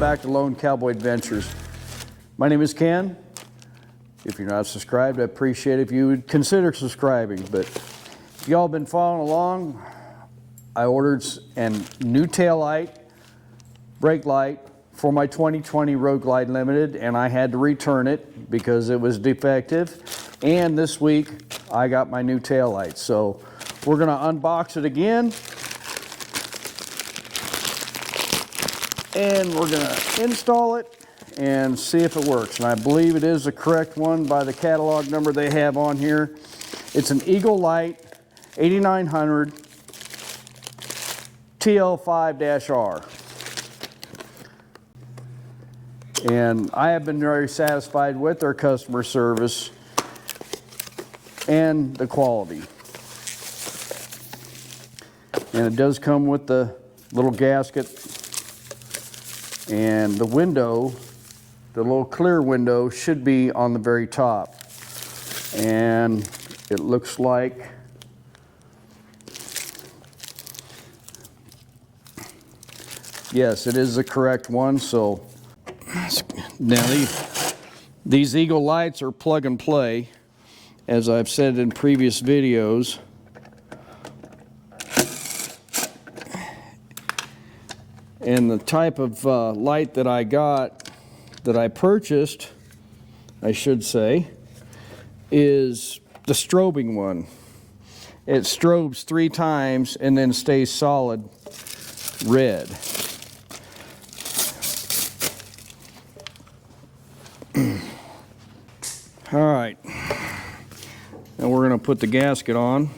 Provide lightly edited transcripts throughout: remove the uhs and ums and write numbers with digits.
back to Lone Cowboy Adventures. My name is Ken. If you're not subscribed, I appreciate it if you would consider subscribing. But if y'all been following along, I ordered a new taillight, brake light for my 2020 Road Glide Limited, and I had to return it because it was defective. And this week, I got my new taillight. So we're gonna unbox it again. And we're going to install it and see if it works. And I believe it is the correct one by the catalog number they have on here. It's an Eagle Light 8900 TL5-R. And I have been very satisfied with their customer service and the quality. And it does come with the little gasket. And the window, the little clear window, should be on the very top. And it looks like yes, it is the correct one. So now these Eagle lights are plug and play, as I've said in previous videos. And the type of light that I got, that I purchased, I should say, is the strobing one. It strobes 3 times and then stays solid red. All right, now we're going to put the gasket on.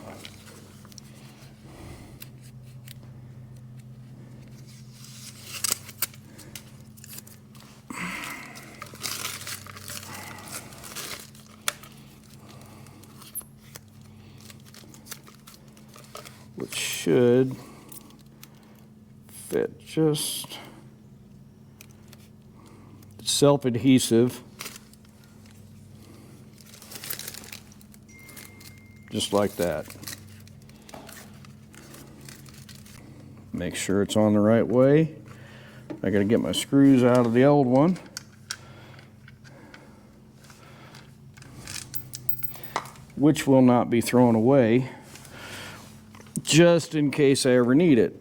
Which should fit just self-adhesive, just like that. Make sure it's on the right way. I gotta get my screws out of the old one. Which will not be thrown away, just in case I ever need it.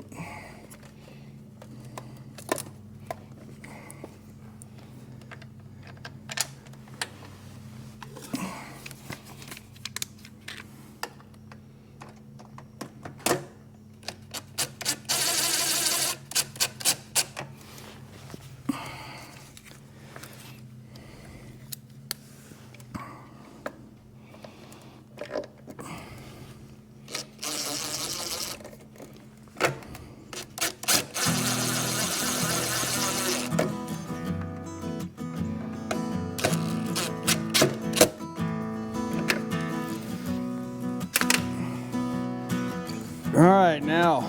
All right, now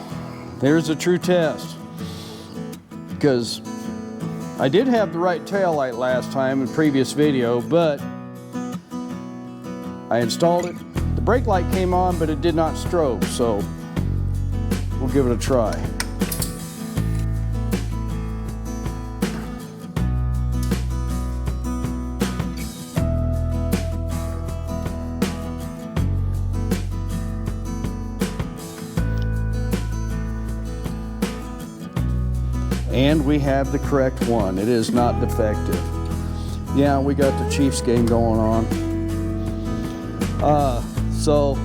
there's a true test, because I did have the right taillight last time in the previous video, but I installed it. The brake light came on, but it did not strobe, so we'll give it a try. And we have the correct one. It is not defective. Yeah, we got the Chiefs game going on. So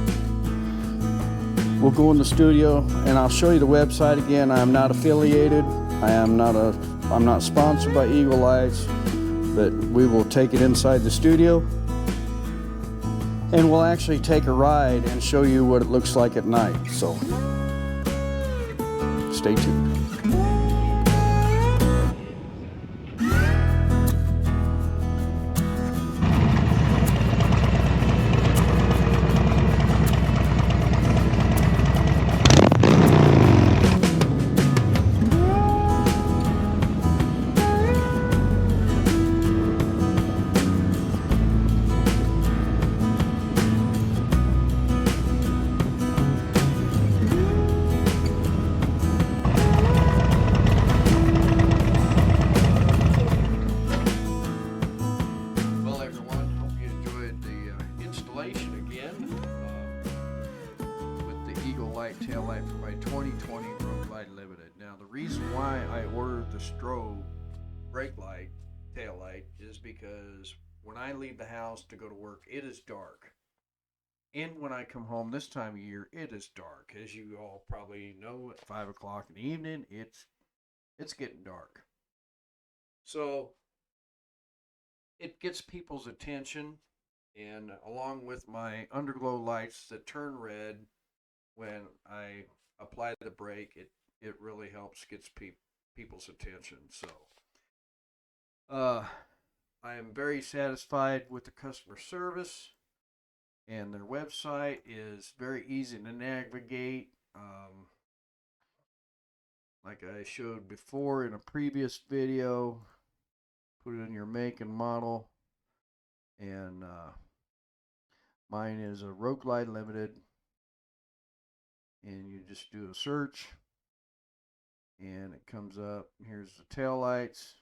we'll go in the studio and I'll show you the website again. I am not affiliated. I'm not sponsored by Eagle Lights, but we will take it inside the studio and we'll actually take a ride and show you what it looks like at night. So stay tuned. why I ordered the strobe brake light, tail light, is because when I leave the house to go to work, it is dark. And when I come home this time of year, it is dark. As you all probably know, at 5 o'clock in the evening, it's getting dark. So it gets people's attention, and along with my underglow lights that turn red when I apply the brake, it really helps gets people's attention. So uh, I am very satisfied with the customer service, and their website is very easy to navigate. Like I showed before in a previous video, put in your make and model, and mine is a Road Glide Limited, and you just do a search, and it comes up. Here's the tail lights,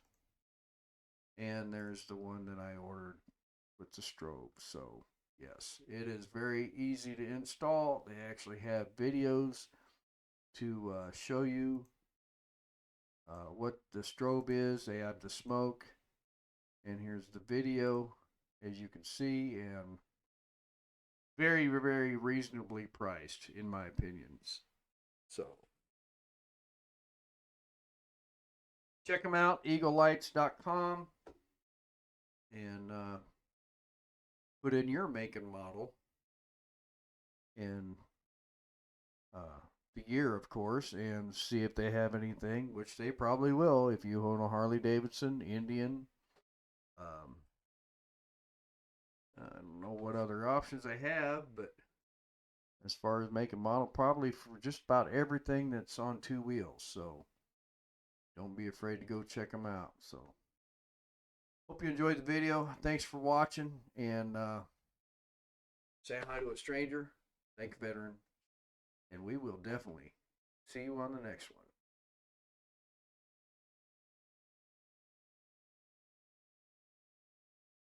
and there's the one that I ordered with the strobe. So yes, it is very easy to install. They actually have videos to show you what the strobe is. They have the smoke, and here's the video, as you can see, and very, very reasonably priced, in my opinions. So check them out, eaglelights.com, and put in your make and model and the year, of course, and see if they have anything, which they probably will if you own a Harley Davidson, Indian. I don't know what other options they have, but as far as make and model, probably for just about everything that's on two wheels. So don't be afraid to go check them out. So hope you enjoyed the video. Thanks for watching, and say hi to a stranger. Thank you, veteran. And we will definitely see you on the next one.